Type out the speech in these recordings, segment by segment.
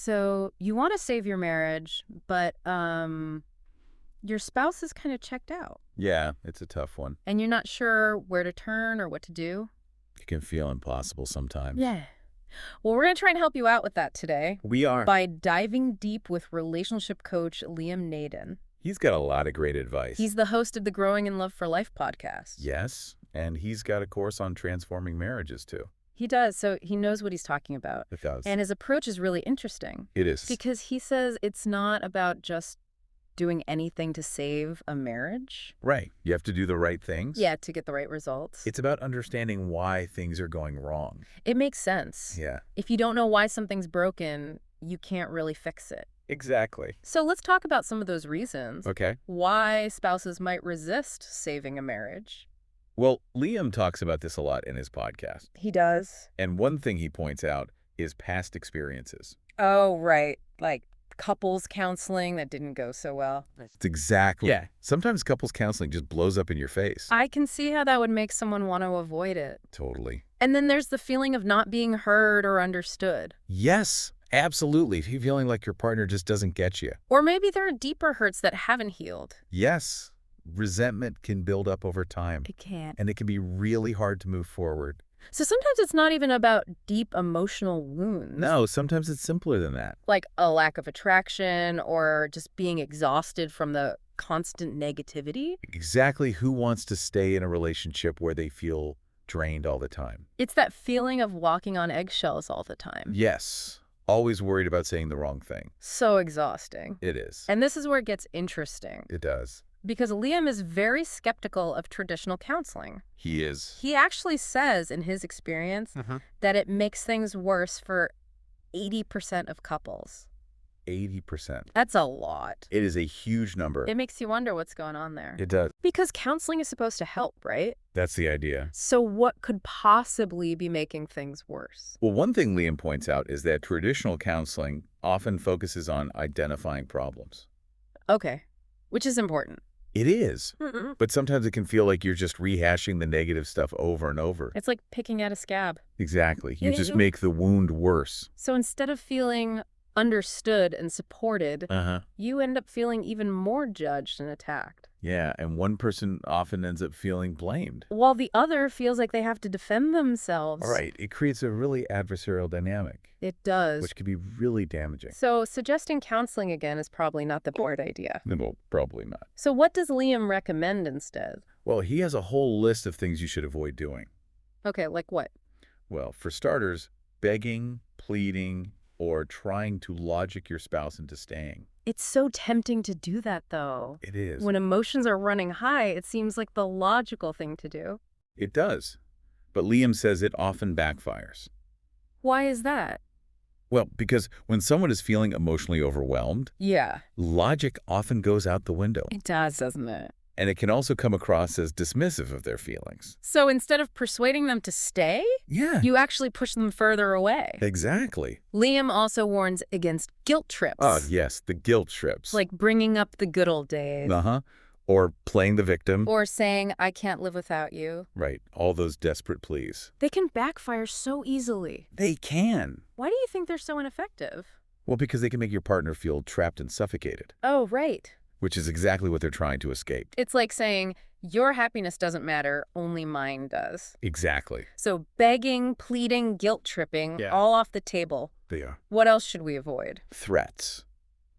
So you want to save your marriage, but your spouse is kind of checked out. Yeah, it's a tough one. And you're not sure where to turn or what to do. It can feel impossible sometimes. Yeah. Well, we're going to try and help you out with that today We are. by diving deep with relationship coach Liam Naden. He's got a lot of great advice. He's the host of the Growing in Love for Life podcast. Yes, and he's got a course on transforming marriages, too. He does, so he knows what he's talking about. It does. And his approach is really interesting. It is. Because he says it's not about just doing anything to save a marriage. Right. You have to do the right things. Yeah, to get the right results. It's about understanding why things are going wrong. It makes sense. Yeah. If you don't know why something's broken, you can't really fix it. Exactly. So let's talk about some of those reasons. Okay. Why spouses might resist saving a marriage. Well, Liam talks about this a lot in his podcast. He does. And one thing he points out is past experiences. Oh, right. Like couples counseling that didn't go so well. It's exactly. Yeah. Sometimes couples counseling just blows up in your face. I can see how that would make someone want to avoid it. Totally. And then there's the feeling of not being heard or understood. Yes, absolutely. Feeling like your partner just doesn't get you. Or maybe there are deeper hurts that haven't healed. Yes. Resentment can build up over time. It can. And it can be really hard to move forward. So sometimes it's not even about deep emotional wounds. No, sometimes it's simpler than that. Like a lack of attraction or just being exhausted from the constant negativity. Exactly who wants to stay in a relationship where they feel drained all the time? It's that feeling of walking on eggshells all the time. Yes. Always worried about saying the wrong thing. So exhausting. It is. And this is where it gets interesting. It does. Because Liam is very skeptical of traditional counseling. He is. He actually says in his experience that it makes things worse for 80% of couples. 80%. That's a lot. It is a huge number. It makes you wonder what's going on there. It does. Because counseling is supposed to help, right? That's the idea. So what could possibly be making things worse? Well, one thing Liam points out is that traditional counseling often focuses on identifying problems. Okay, which is important. It is. But sometimes it can feel like you're just rehashing the negative stuff over and over. It's like picking at a scab. Exactly. You just make the wound worse. So instead of feeling understood and supported, you end up feeling even more judged and attacked. Yeah, and one person often ends up feeling blamed. While the other feels like they have to defend themselves. Right. It creates a really adversarial dynamic. It does. Which can be really damaging. So suggesting counseling again is probably not the bold idea. No, probably not. So what does Liam recommend instead? Well, he has a whole list of things you should avoid doing. Okay, like what? Well, for starters, begging, pleading, or trying to logic your spouse into staying. It's so tempting to do that, though. It is. When emotions are running high, it seems like the logical thing to do. It does. But Liam says it often backfires. Why is that? Well, because when someone is feeling emotionally overwhelmed, logic often goes out the window. It does, doesn't it? And it can also come across as dismissive of their feelings. So instead of persuading them to stay, you actually push them further away. Exactly. Liam also warns against guilt trips. Oh, yes, the guilt trips. Like bringing up the good old days. Or playing the victim. Or saying, I can't live without you. Right, all those desperate pleas. They can backfire so easily. They can. Why do you think they're so ineffective? Well, because they can make your partner feel trapped and suffocated. Oh, right. Which is exactly what they're trying to escape. It's like saying, your happiness doesn't matter, only mine does. Exactly. So begging, pleading, guilt tripping, all off the table. They are. What else should we avoid? Threats.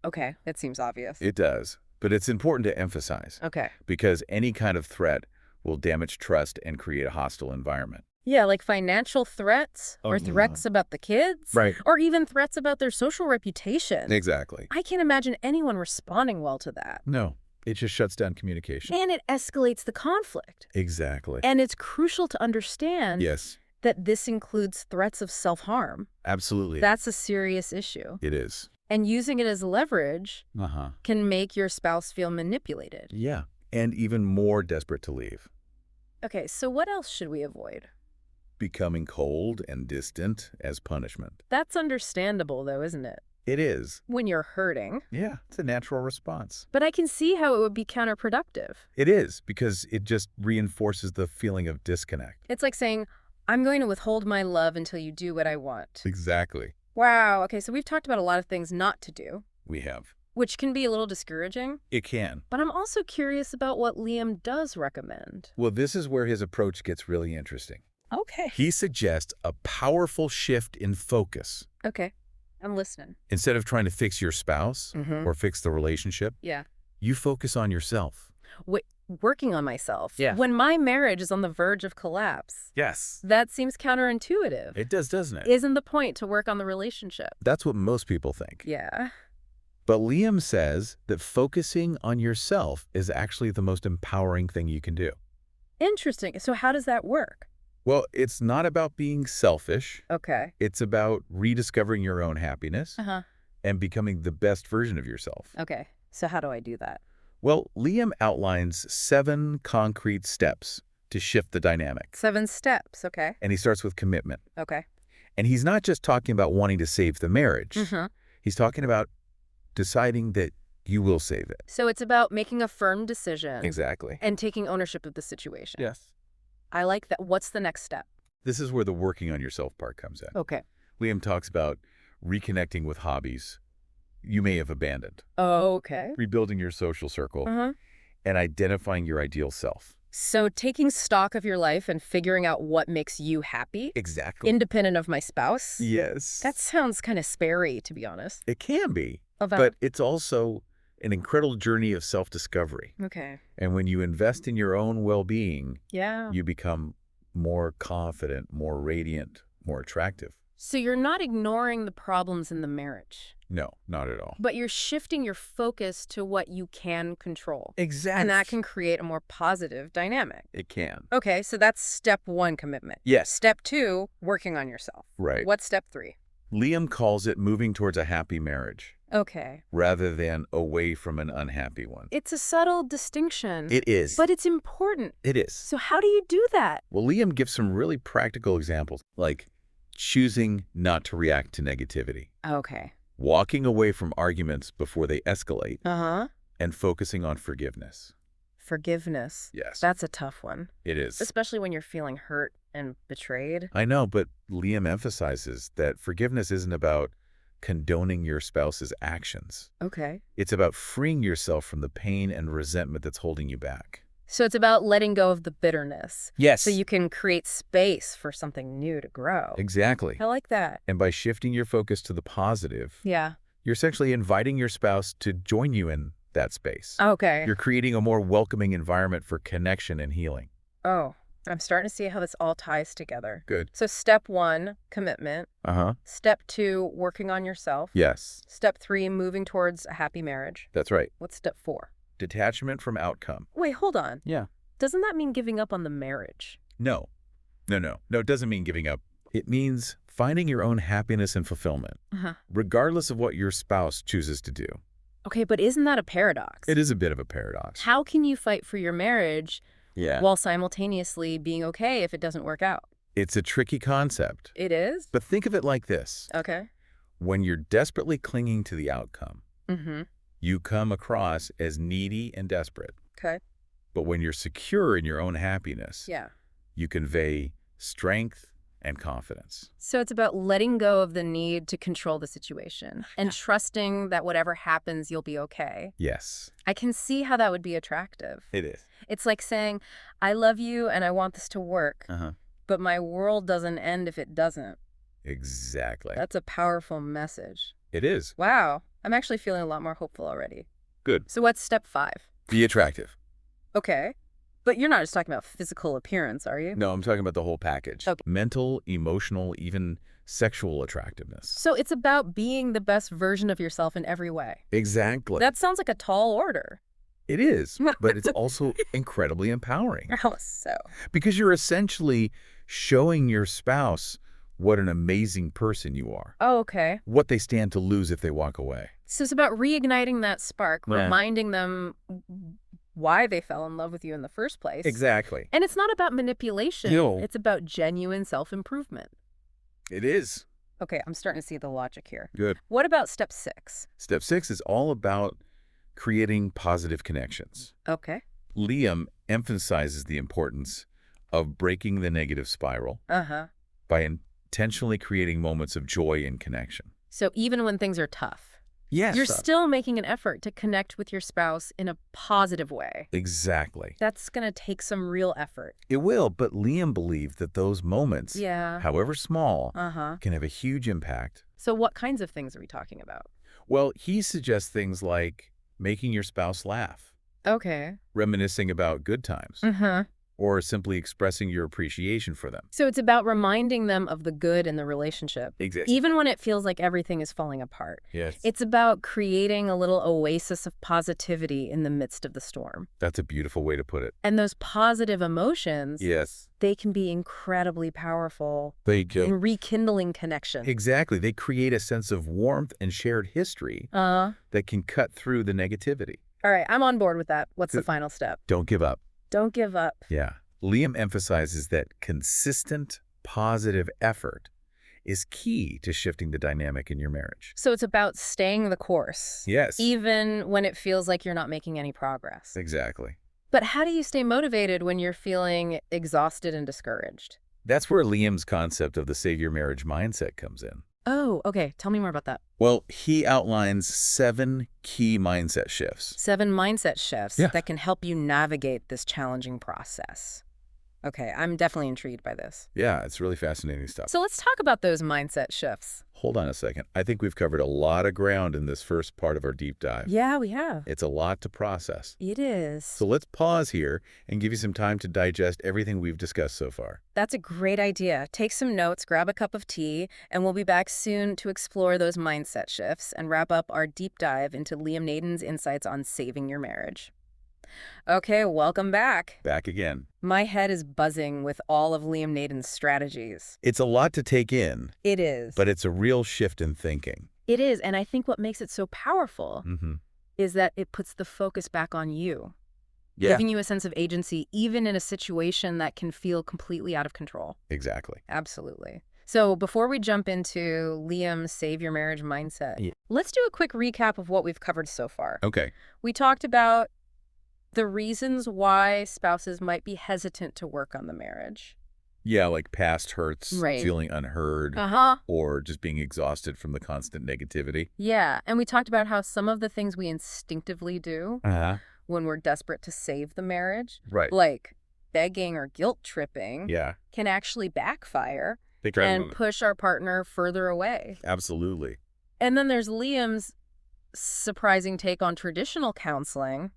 Okay, that seems obvious. It does. But it's important to emphasize. Okay. Because any kind of threat will damage trust and create a hostile environment. Yeah, like financial threats or threats about the kids. Right. Or even threats about their social reputation. Exactly. I can't imagine anyone responding well to that. No, it just shuts down communication. And it escalates the conflict. Exactly. And it's crucial to understand that this includes threats of self-harm. Absolutely. That's a serious issue. It is. And using it as leverage can make your spouse feel manipulated. Yeah, and even more desperate to leave. Okay, so what else should we avoid? Becoming cold and distant as punishment. That's understandable, though, isn't it? It is. When you're hurting. Yeah, it's a natural response. But I can see how it would be counterproductive. It is, because it just reinforces the feeling of disconnect. It's like saying, I'm going to withhold my love until you do what I want. Exactly. Wow. Okay, so we've talked about a lot of things not to do, We have. which can be a little discouraging. It can. But I'm also curious about what Liam does recommend. Well, this is where his approach gets really interesting. Okay. He suggests a powerful shift in focus. Okay. I'm listening. Instead of trying to fix your spouse or fix the relationship, Yeah. you focus on yourself. Working on myself. Yeah. When my marriage is on the verge of collapse. Yes. That seems counterintuitive. It does, doesn't it? Isn't the point to work on the relationship? That's what most people think. Yeah. But Liam says that focusing on yourself is actually the most empowering thing you can do. Interesting. So how does that work? Well, it's not about being selfish. Okay. It's about rediscovering your own happiness Uh-huh. and becoming the best version of yourself. Okay. So how do I do that? Well, Liam outlines 7 concrete steps to shift the dynamic. 7 steps. Okay. And he starts with commitment. Okay. And he's not just talking about wanting to save the marriage. He's talking about deciding that you will save it. So it's about making a firm decision. Exactly. And taking ownership of the situation. Yes. I like that. What's the next step? This is where the working on yourself part comes in. Okay. Liam talks about reconnecting with hobbies you may have abandoned, Oh, okay. rebuilding your social circle, and identifying your ideal self. So taking stock of your life and figuring out what makes you happy, Exactly. independent of my spouse. Yes. That sounds kind of sparey, to be honest. It can be, About but it's also an incredible journey of self-discovery. Okay. And when you invest in your own well-being, Yeah. you become more confident, more radiant, more attractive. So you're not ignoring the problems in the marriage, No, not at all. but you're shifting your focus to what you can control. Exactly. And that can create a more positive dynamic. It can. Okay, so that's step 1, commitment. Yes. Step 2, working on yourself. Right. What's step 3? Liam calls it moving towards a happy marriage Okay. rather than away from an unhappy one. It's a subtle distinction. It is. But it's important. It is. So how do you do that? Well, Liam gives some really practical examples, like choosing not to react to negativity, Okay. walking away from arguments before they escalate, Uh-huh. and focusing on forgiveness. Forgiveness. Yes. That's a tough one, It is. especially when you're feeling hurt and betrayed. I know, but Liam emphasizes that forgiveness isn't about condoning your spouse's actions. Okay. It's about freeing yourself from the pain and resentment that's holding you back. So it's about letting go of the bitterness. Yes. So you can create space for something new to grow. Exactly. I like that. And by shifting your focus to the positive, Yeah. you're essentially inviting your spouse to join you in that space. Okay. You're creating a more welcoming environment for connection and healing. Oh, I'm starting to see how this all ties together. Good. So step 1, commitment. Uh-huh. Step 2, working on yourself. Yes, Step 3, moving towards a happy marriage. that's right. What's step 4? Detachment from outcome. Wait, hold on. Yeah. Doesn't that mean giving up on the marriage? No. No, it doesn't mean giving up. It means finding your own happiness and fulfillment, regardless of what your spouse chooses to do. Okay, but isn't that a paradox? It is a bit of a paradox. How can you fight for your marriage Yeah. while simultaneously being okay if it doesn't work out? It's a tricky concept. It is? But think of it like this. Okay. When you're desperately clinging to the outcome, Mm-hmm. you come across as needy and desperate. Okay. But when you're secure in your own happiness, Yeah. you convey strength and confidence. So it's about letting go of the need to control the situation and trusting that whatever happens, you'll be okay. Yes, I can see how that would be attractive. it is. It's like saying, I love you and I want this to work, Uh-huh. but my world doesn't end if it doesn't. Exactly. That's a powerful message. It is. Wow. I'm actually feeling a lot more hopeful already. Good. So what's step 5? Be attractive. Okay. But you're not just talking about physical appearance, are you? No, I'm talking about the whole package. Okay. Mental, emotional, even sexual attractiveness. So it's about being the best version of yourself in every way. Exactly. That sounds like a tall order. It is, but it's also incredibly empowering How so? because you're essentially showing your spouse what an amazing person you are, Oh, okay. what they stand to lose if they walk away. So it's about reigniting that spark, Yeah. reminding them why they fell in love with you in the first place. Exactly. And it's not about manipulation. No. It's about genuine self-improvement. It is. Okay, I'm starting to see the logic here. Good. What about step 6? Step 6 is all about creating positive connections. Okay. Liam emphasizes the importance of breaking the negative spiral Uh-huh. by intentionally creating moments of joy and connection. So even when things are tough, Yes. you're still making an effort to connect with your spouse in a positive way. Exactly. That's going to take some real effort. It will, but Liam believed that those moments, Yeah. however small, Uh-huh. can have a huge impact. So what kinds of things are we talking about? Well, he suggests things like making your spouse laugh, Okay. reminiscing about good times, Uh-huh. or simply expressing your appreciation for them. So it's about reminding them of the good in the relationship, Exactly. even when it feels like everything is falling apart. Yes. It's about creating a little oasis of positivity in the midst of the storm. That's a beautiful way to put it. And those positive emotions, Yes. they can be incredibly powerful They do. in rekindling connection. Exactly. They create a sense of warmth and shared history that can cut through the negativity. All right, I'm on board with that. What's the final step? Don't give up. Don't give up. Yeah. Liam emphasizes that consistent, positive effort is key to shifting the dynamic in your marriage. So it's about staying the course. Yes. Even when it feels like you're not making any progress. Exactly. But how do you stay motivated when you're feeling exhausted and discouraged? That's where Liam's concept of the save your marriage mindset comes in. Oh, okay. Tell me more about that. Well, he outlines 7 key mindset shifts. 7 mindset shifts Yeah. that can help you navigate this challenging process. Okay, I'm definitely intrigued by this. Yeah, it's really fascinating stuff. So let's talk about those mindset shifts. Hold on a second. I think we've covered a lot of ground in this first part of our deep dive. Yeah, we have. It's a lot to process. It is. So let's pause here and give you some time to digest everything we've discussed so far. That's a great idea. Take some notes, grab a cup of tea, and we'll be back soon to explore those mindset shifts and wrap up our deep dive into Liam Naden's insights on saving your marriage. Okay, welcome back. Back again. My head is buzzing with all of Liam Naden's strategies. It's a lot to take in, It is. but it's a real shift in thinking. It is, and I think what makes it so powerful is that it puts the focus back on you, giving you a sense of agency even in a situation that can feel completely out of control. Exactly. Absolutely. So before we jump into Liam's Save Your Marriage mindset, let's do a quick recap of what we've covered so far. Okay. We talked about the reasons why spouses might be hesitant to work on the marriage. Yeah, like past hurts, Right. feeling unheard, or just being exhausted from the constant negativity. Yeah, and we talked about how some of the things we instinctively do when we're desperate to save the marriage, Right. like begging or guilt tripping, Yeah. can actually backfire Big and push our partner further away. Absolutely. And then there's Liam's surprising take on traditional counseling,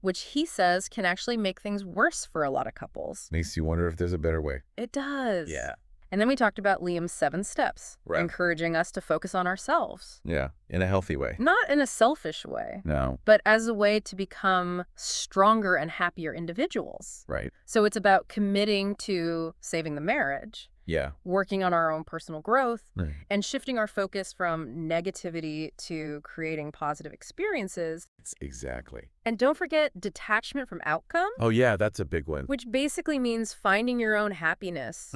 which he says can actually make things worse for a lot of couples. Makes you wonder if there's a better way. It does. Yeah. And then we talked about Liam's 7 steps, Right. encouraging us to focus on ourselves. Yeah. In a healthy way. Not in a selfish way, No. but as a way to become stronger and happier individuals. Right. So it's about committing to saving the marriage, Yeah. working on our own personal growth, Right. and shifting our focus from negativity to creating positive experiences. Exactly. And don't forget detachment from outcome, Oh, yeah, that's a big one. which basically means finding your own happiness,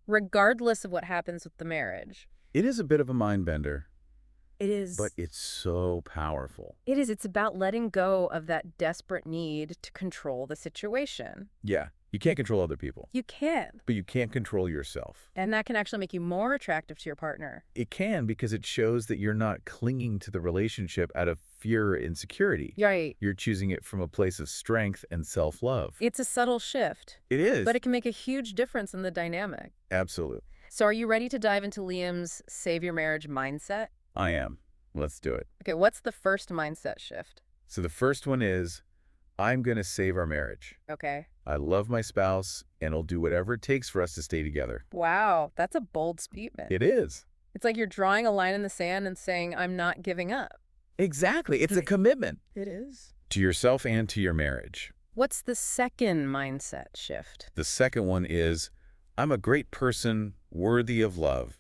regardless of what happens with the marriage. It is a bit of a mind bender, It is. but it's so powerful. It is. It's about letting go of that desperate need to control the situation. Yeah. You can't control other people, You can. but you can't control yourself. And that can actually make you more attractive to your partner. It can, because it shows that you're not clinging to the relationship out of fear or insecurity. Right. You're choosing it from a place of strength and self-love. It's a subtle shift, It is. but it can make a huge difference in the dynamic. Absolutely. So are you ready to dive into Liam's Save Your Marriage mindset? I am. Let's do it. Okay, what's the first mindset shift? So the first one is, I'm going to save our marriage. Okay. I love my spouse, and I'll do whatever it takes for us to stay together. Wow, that's a bold statement. It is. It's like you're drawing a line in the sand and saying, I'm not giving up. Exactly. It's a commitment. It is. To yourself and to your marriage. What's the second mindset shift? The second one is, I'm a great person, worthy of love,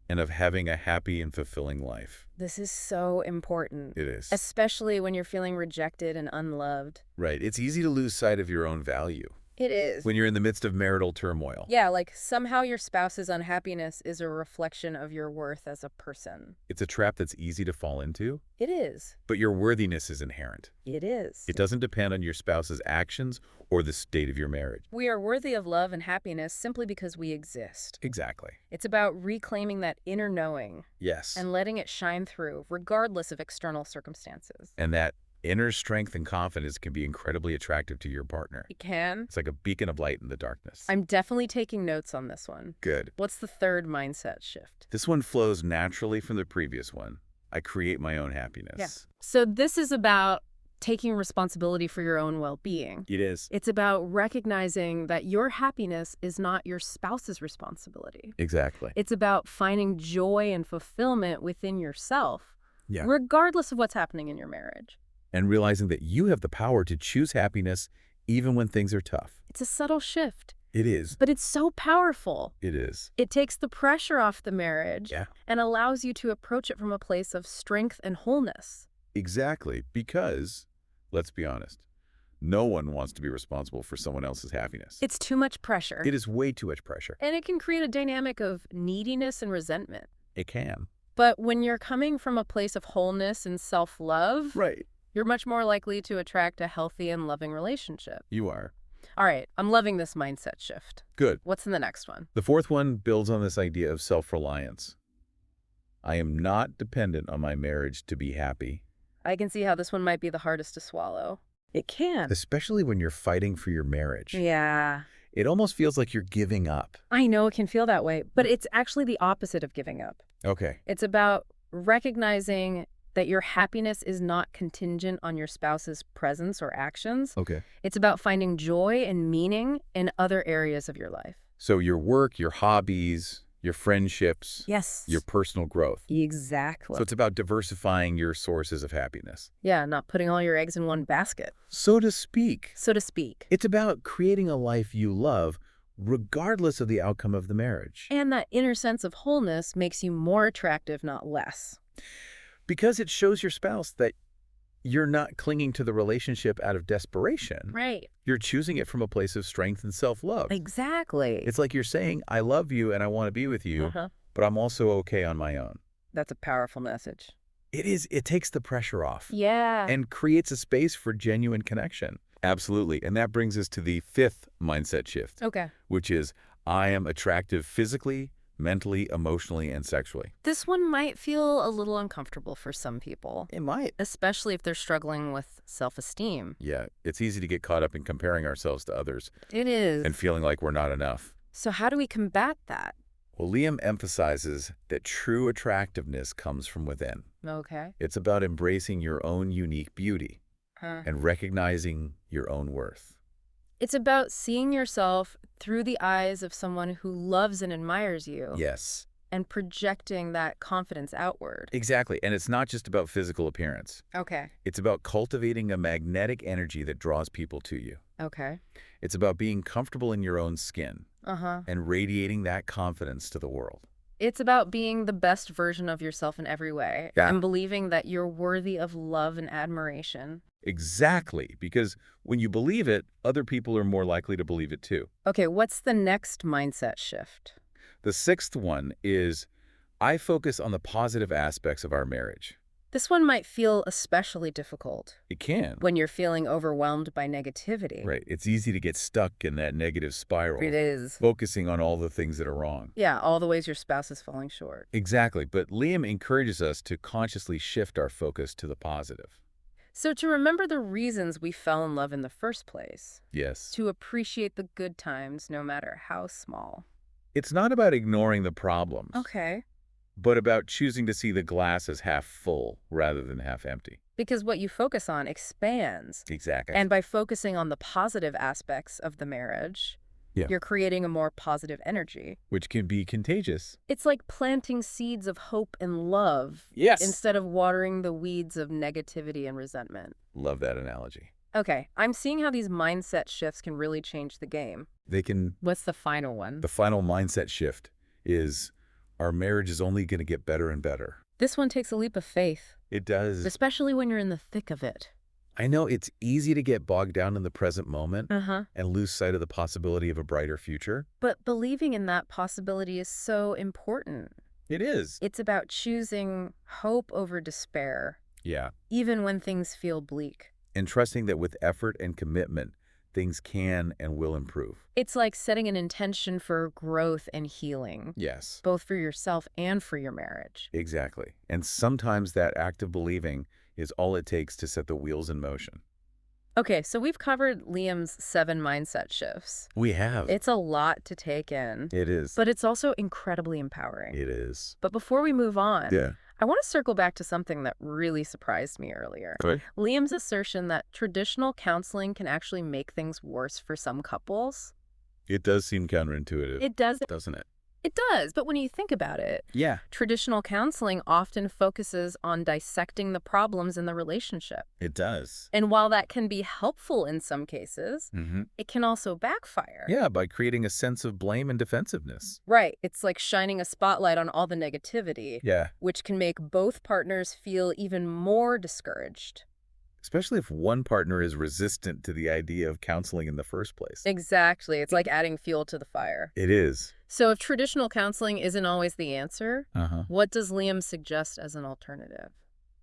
and of having a happy and fulfilling life. This is so important, It is. especially when you're feeling rejected and unloved. Right. It's easy to lose sight of your own value. It is. when you're in the midst of marital turmoil. Yeah, like somehow your spouse's unhappiness is a reflection of your worth as a person. It's a trap that's easy to fall into, It is. but your worthiness is inherent. It is. It doesn't depend on your spouse's actions or the state of your marriage. We are worthy of love and happiness simply because we exist. Exactly. It's about reclaiming that inner knowing Yes. and letting it shine through, regardless of external circumstances. And that inner strength and confidence can be incredibly attractive to your partner. It can. It's like a beacon of light in the darkness. I'm definitely taking notes on this one. Good. What's the third mindset shift? This one flows naturally from the previous one. I create my own happiness. Yeah. So this is about taking responsibility for your own well-being. It is. It's about recognizing that your happiness is not your spouse's responsibility. Exactly. It's about finding joy and fulfillment within yourself, Yeah. regardless of what's happening in your marriage. And realizing that you have the power to choose happiness even when things are tough. It's a subtle shift, It is. but it's so powerful. It is. It takes the pressure off the marriage Yeah. and allows you to approach it from a place of strength and wholeness. Exactly. Because, let's be honest, no one wants to be responsible for someone else's happiness. It's too much pressure. It is way too much pressure. And it can create a dynamic of neediness and resentment. It can. But when you're coming from a place of wholeness and self-love, Right. you're much more likely to attract a healthy and loving relationship. You are. All right, I'm loving this mindset shift. Good. What's in the next one? The fourth one builds on this idea of self-reliance. I am not dependent on my marriage to be happy. I can see how this one might be the hardest to swallow. It can. Especially when you're fighting for your marriage. Yeah. It almost feels like you're giving up. I know it can feel that way, but it's actually the opposite of giving up. Okay. It's about recognizing that your happiness is not contingent on your spouse's presence or actions. Okay. It's about finding joy and meaning in other areas of your life. So your work, your hobbies, your friendships, Yes. your personal growth. Exactly. So it's about diversifying your sources of happiness. Yeah, not putting all your eggs in one basket, So to speak. so to speak. It's about creating a life you love regardless of the outcome of the marriage. And that inner sense of wholeness makes you more attractive, not less. Because it shows your spouse that you're not clinging to the relationship out of desperation. Right. You're choosing it from a place of strength and self-love. Exactly. It's like you're saying, I love you and I want to be with you, but I'm also okay on my own. That's a powerful message. It is. It takes the pressure off Yeah. and creates a space for genuine connection. Absolutely. And that brings us to the fifth mindset shift, Okay. which is I am attractive physically, mentally, emotionally, and sexually. This one might feel a little uncomfortable for some people, It might. especially if they're struggling with self-esteem. Yeah, it's easy to get caught up in comparing ourselves to others It is. and feeling like we're not enough. So how do we combat that? Well, Liam emphasizes that true attractiveness comes from within. Okay. It's about embracing your own unique beauty and recognizing your own worth. It's about seeing yourself through the eyes of someone who loves and admires you. Yes, And projecting that confidence outward. exactly. And it's not just about physical appearance. Okay. It's about cultivating a magnetic energy that draws people to you. Okay. It's about being comfortable in your own skin and radiating that confidence to the world. It's about being the best version of yourself in every way. Yeah. And believing that you're worthy of love and admiration. Exactly, because when you believe it, other people are more likely to believe it too. Okay, what's the next mindset shift? The sixth one is I focus on the positive aspects of our marriage. This one might feel especially difficult It can. when you're feeling overwhelmed by negativity. Right. It's easy to get stuck in that negative spiral, It is. focusing on all the things that are wrong. Yeah, all the ways your spouse is falling short. Exactly. But Liam encourages us to consciously shift our focus to the positive. So to remember the reasons we fell in love in the first place, Yes. to appreciate the good times no matter how small. It's not about ignoring the problems, Okay. but about choosing to see the glass as half full rather than half empty. Because what you focus on expands. Exactly. And by focusing on the positive aspects of the marriage, Yeah. you're creating a more positive energy. Which can be contagious. It's like planting seeds of hope and love Yes. instead of watering the weeds of negativity and resentment. Love that analogy. Okay, I'm seeing how these mindset shifts can really change the game. They can, What's the final one? the final mindset shift is our marriage is only going to get better and better. This one takes a leap of faith, It does. especially when you're in the thick of it. I know it's easy to get bogged down in the present moment Uh-huh. and lose sight of the possibility of a brighter future. But believing in that possibility is so important. It is. It's about choosing hope over despair, Yeah. even when things feel bleak. And trusting that with effort and commitment, things can and will improve. It's like setting an intention for growth and healing, Yes, both for yourself and for your marriage. exactly. And sometimes that act of believing is all it takes to set the wheels in motion. Okay, so we've covered Liam's 7 mindset shifts. We have. It's a lot to take in, It is. but it's also incredibly empowering. It is. But before we move on, Yeah. I want to circle back to something that really surprised me earlier. Good. Liam's assertion that traditional counseling can actually make things worse for some couples. It does seem counterintuitive, It does. doesn't it? It does, but when you think about it, Yeah. traditional counseling often focuses on dissecting the problems in the relationship. It does. And while that can be helpful in some cases, Mm-hmm. it can also backfire. Yeah, by creating a sense of blame and defensiveness. Right. It's like shining a spotlight on all the negativity, Yeah. which can make both partners feel even more discouraged. Especially if one partner is resistant to the idea of counseling in the first place. Exactly. It's like adding fuel to the fire. It is. So if traditional counseling isn't always the answer, Uh-huh. what does Liam suggest as an alternative?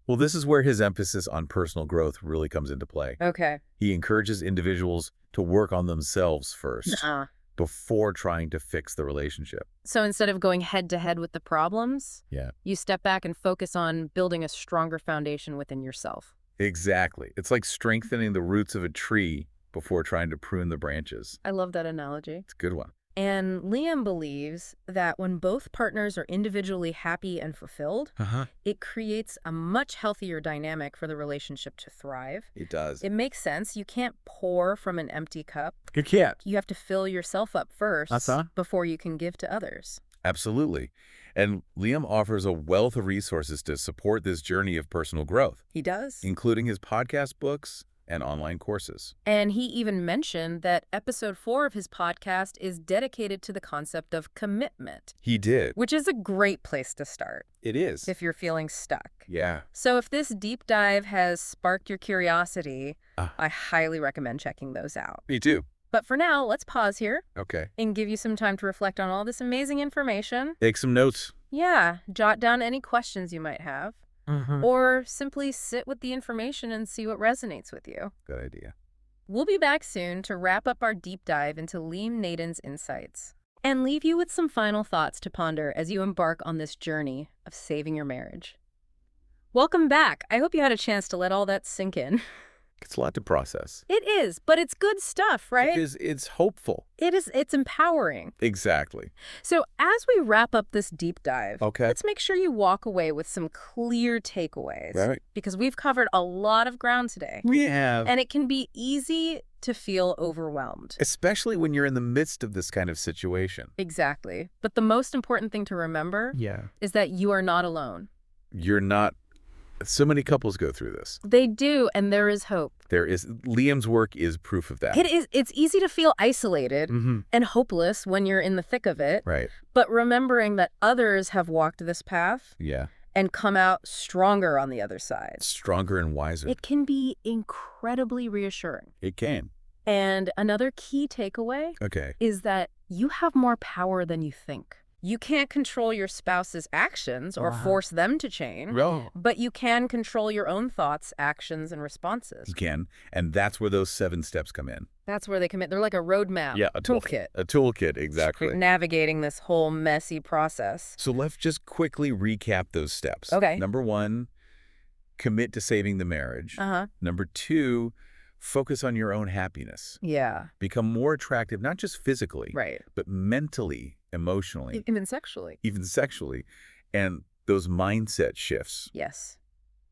Well, this is where his emphasis on personal growth really comes into play. Okay. He encourages individuals to work on themselves first before trying to fix the relationship. So instead of going head to head with the problems, Yeah. you step back and focus on building a stronger foundation within yourself. Exactly. It's like strengthening the roots of a tree before trying to prune the branches. I love that analogy. It's a good one. And Liam believes that when both partners are individually happy and fulfilled, Uh-huh. it creates a much healthier dynamic for the relationship to thrive. It does. It makes sense. You can't pour from an empty cup. You can't. You have to fill yourself up first before you can give to others. Absolutely. And Liam offers a wealth of resources to support this journey of personal growth, He does. including his podcast books and online courses. And he even mentioned that episode 4 of his podcast is dedicated to the concept of commitment, He did. which is a great place to start It is. if you're feeling stuck. Yeah. So if this deep dive has sparked your curiosity, Ah. I highly recommend checking those out. Me too. But for now, let's pause here Okay. and give you some time to reflect on all this amazing information. Take some notes. Yeah, jot down any questions you might have, or simply sit with the information and see what resonates with you. Good idea. We'll be back soon to wrap up our deep dive into Liam Naden's insights and leave you with some final thoughts to ponder as you embark on this journey of saving your marriage. Welcome back. I hope you had a chance to let all that sink in. It's a lot to process. It is, but it's good stuff, right? It's hopeful. It's empowering. Exactly. So as we wrap up this deep dive, Okay. let's make sure you walk away with some clear takeaways. Right. Because we've covered a lot of ground today. We have. And it can be easy to feel overwhelmed. Especially when you're in the midst of this kind of situation. Exactly. But the most important thing to remember Yeah. is that you are not alone. You're not. So many couples go through this. They do, and there is hope. Liam's work is proof of that. It's easy to feel isolated Mm-hmm. and hopeless when you're in the thick of it. Right. But remembering that others have walked this path Yeah. and come out stronger on the other side, Stronger and wiser. it can be incredibly reassuring. It can. And another key takeaway Okay. is that you have more power than you think. You can't control your spouse's actions or force them to change, but you can control your own thoughts, actions, and responses. You can. And that's where those 7 steps come in. That's where they commit. They're like a roadmap, A toolkit, A toolkit, exactly. navigating this whole messy process. So let's just quickly recap those steps. Okay. Number 1, commit to saving the marriage. Uh-huh. Number 2, focus on your own happiness. Yeah. Become more attractive, not just physically, Right. but mentally, emotionally, Even sexually. even sexually. And those mindset shifts. Yes.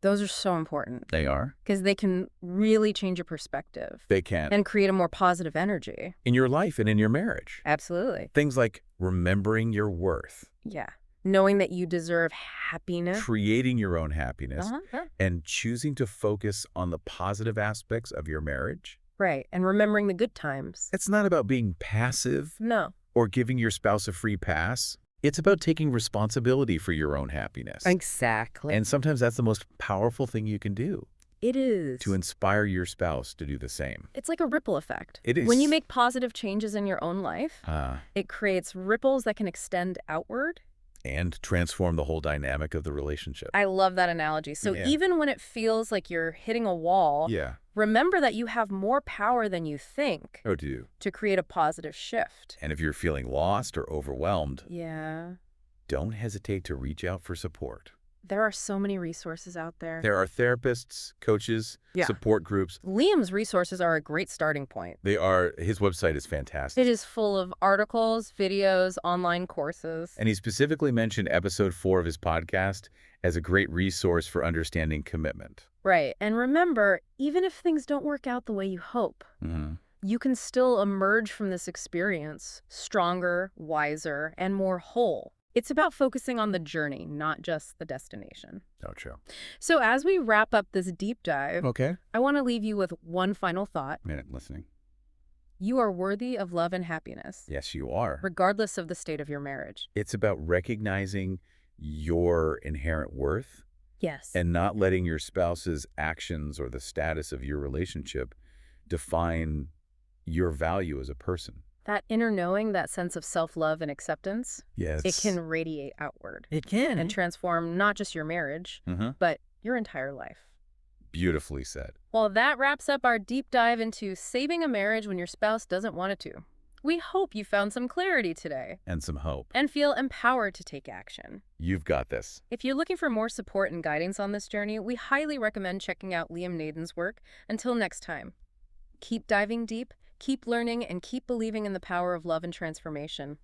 Those are so important They are. because they can really change your perspective They can. and create a more positive energy. In your life and in your marriage. Absolutely. Things like remembering your worth, Yeah. Knowing that you deserve happiness. creating your own happiness, Uh-huh. and choosing to focus on the positive aspects of your marriage. Right. And remembering the good times. It's not about being passive No. or giving your spouse a free pass. It's about taking responsibility for your own happiness. Exactly. And sometimes that's the most powerful thing you can do. It is. to inspire your spouse to do the same. It's like a ripple effect. It is. When you make positive changes in your own life, Ah, it creates ripples that can extend outward. and transform the whole dynamic of the relationship. I love that analogy. So Yeah. even when it feels like you're hitting a wall, Yeah. remember that you have more power than you think Oh, do. to create a positive shift. And if you're feeling lost or overwhelmed, Yeah. don't hesitate to reach out for support. There are so many resources out there. There are therapists, coaches, Yeah. support groups. Liam's resources are a great starting point. His website is fantastic. It is full of articles, videos, online courses. And he specifically mentioned episode 4 of his podcast as a great resource for understanding commitment. Right. And remember, even if things don't work out the way you hope, you can still emerge from this experience stronger, wiser, and more whole. It's about focusing on the journey, not just the destination. Oh, true. So as we wrap up this deep dive, Okay. I want to leave you with one final thought. Minute listening. You are worthy of love and happiness, Yes, you are. regardless of the state of your marriage. It's about recognizing your inherent worth Yes. and not letting your spouse's actions or the status of your relationship define your value as a person. That inner knowing, that sense of self-love and acceptance, Yes. it can radiate outward It can. and transform not just your marriage, but your entire life. Beautifully said. Well, that wraps up our deep dive into saving a marriage when your spouse doesn't want it to. We hope you found some clarity today And some hope. and feel empowered to take action. You've got this. If you're looking for more support and guidance on this journey, we highly recommend checking out Liam Naden's work. Until next time, keep diving deep, keep learning, and keep believing in the power of love and transformation.